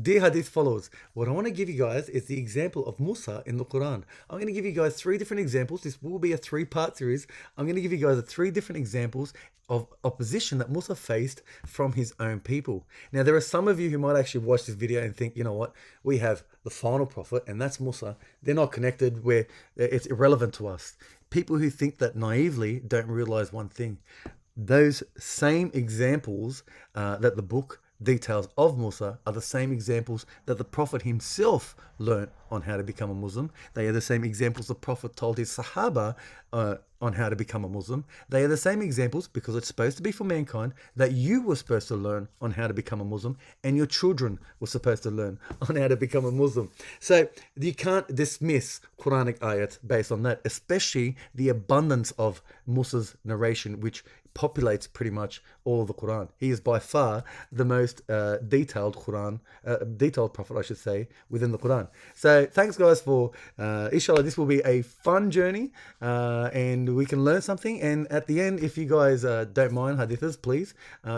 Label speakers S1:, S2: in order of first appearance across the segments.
S1: dear Hadith followers, what I want to give you guys is the example of Musa in the Qur'an. I'm going to give you guys 3 different examples. This will be a 3-part series. I'm going to give you guys 3 different examples of opposition that Musa faced from his own people. Now, there are some of you who might actually watch this video and think, you know what, we have the final prophet, and that's Musa. They're not connected, where it's irrelevant to us. People who think that naively don't realize one thing. Those same examples that the book details of Musa are the same examples that the Prophet himself learnt on how to become a Muslim. They are the same examples the Prophet told his Sahaba on how to become a Muslim. They are the same examples, because it's supposed to be for mankind, that you were supposed to learn on how to become a Muslim, and your children were supposed to learn on how to become a Muslim. So you can't dismiss Quranic ayat based on that, especially the abundance of Musa's narration, which populates pretty much all of the Quran. He is by far the most detailed prophet, I should say, within the Quran. So thanks guys for, inshallah, this will be a fun journey, and we can learn something. And at the end, if you guys don't mind hadiths, please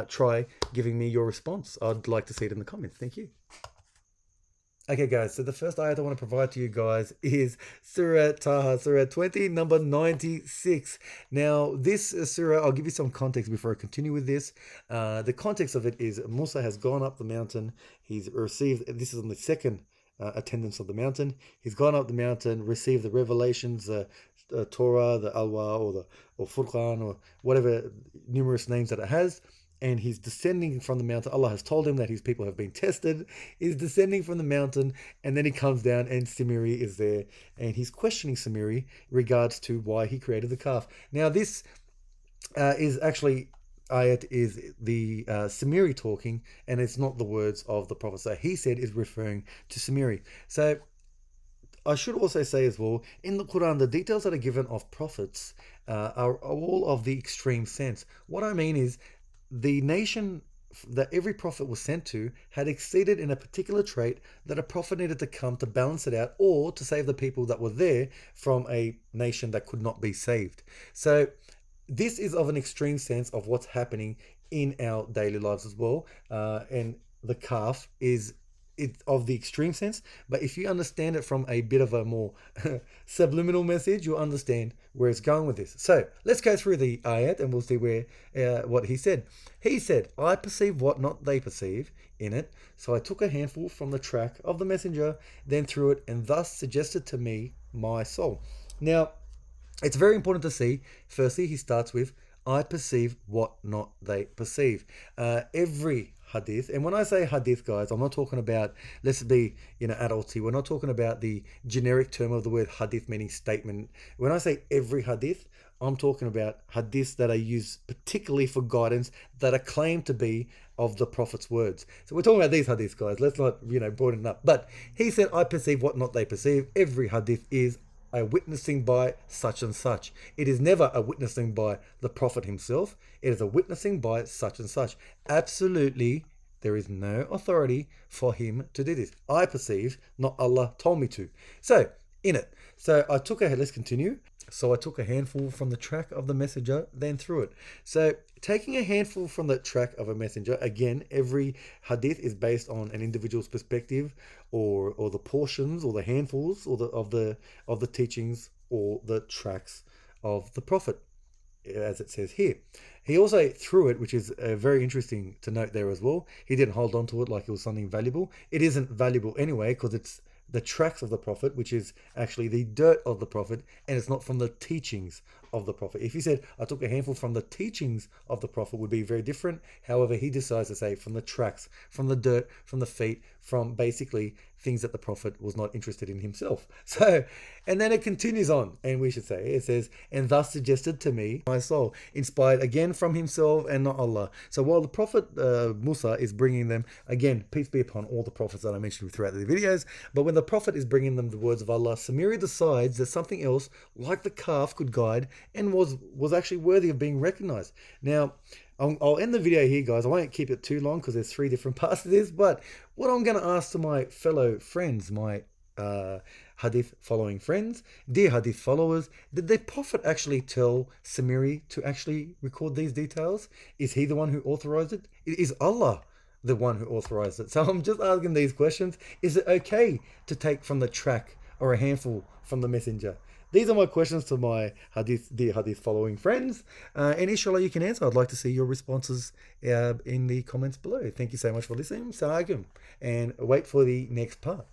S1: try giving me your response. I'd like to see it in the comments. Thank you. Okay guys, so the first ayat I want to provide to you guys is Surah Taha, Surah 20, number 96. Now this surah, I'll give you some context before I continue with this. The context of it is Musa has gone up the mountain. He's received, this is on the second attendance of the mountain. He's gone up the mountain, received the revelations, the Torah, the Alwa, or Furqan, or whatever numerous names that it has. And he's descending from the mountain. Allah has told him that his people have been tested. He's descending from the mountain, and then he comes down, and Samiri is there, and he's questioning Samiri regards to why he created the calf. Now this is actually, ayat is the Samiri talking, and it's not the words of the Prophet. So he said is referring to Samiri. So I should also say as well, in the Quran, the details that are given of prophets are all of the extreme sense. What I mean is, the nation that every prophet was sent to had exceeded in a particular trait that a prophet needed to come to balance it out, or to save the people that were there from a nation that could not be saved. So this is of an extreme sense of what's happening in our daily lives as well. And the calf is of the extreme sense, but if you understand it from a bit of a more subliminal message, you'll understand where it's going with this. So let's go through the ayat, and we'll see where what he said. He said, I perceive what not they perceive in it, so I took a handful from the track of the messenger, then threw it, and thus suggested to me my soul. Now it's very important to see, firstly, he starts with, I perceive what not they perceive. Every hadith, and when I say hadith, guys, I'm not talking about, let's be adults here, we're not talking about the generic term of the word hadith meaning statement. When I say every hadith, I'm talking about hadiths that are used particularly for guidance, that are claimed to be of the Prophet's words. So we're talking about these hadiths, guys. Let's not broaden it up. But he said, I perceive what not they perceive. Every hadith is a witnessing by such and such. It is never a witnessing by the Prophet himself. It is a witnessing by such and such. Absolutely, there is no authority for him to do this. I perceive, not Allah told me to. So, in it. So I took let's continue. So I took a handful from the track of the messenger, then threw it. So taking a handful from the track of a messenger, again, every hadith is based on an individual's perspective, or the portions, or the handfuls, or of the teachings, or the tracks of the Prophet, as it says here. He also threw it, which is very interesting to note there as well. He didn't hold on to it like it was something valuable. It isn't valuable anyway, because it's the tracks of the Prophet, which is actually the dirt of the Prophet, and it's not from the teachings of the Prophet. If he said, I took a handful from the teachings of the Prophet, would be very different. However, he decides to say from the tracks, from the dirt, from the feet, from basically things that the Prophet was not interested in himself. So, and then it continues on, and we should say, it says, and thus suggested to me my soul, inspired again from himself and not Allah. So while the Prophet Musa is bringing them, again, peace be upon all the prophets that I mentioned throughout the videos, but when the Prophet is bringing them the words of Allah, Samiri decides that something else, like the calf, could guide and was actually worthy of being recognized. Now, I'll end the video here, guys. I won't keep it too long because there's 3 different parts to this. But what I'm going to ask to my fellow friends, my hadith following friends, dear hadith followers, did the Prophet actually tell Samiri to actually record these details? Is he the one who authorized it? It is Allah the one who authorized it. So I'm just asking these questions. Is it okay to take from the track or a handful from the messenger? These are my questions to my hadith, dear hadith following friends. And inshallah, you can answer. I'd like to see your responses in the comments below. Thank you so much for listening. Assalamu alaikum. And wait for the next part.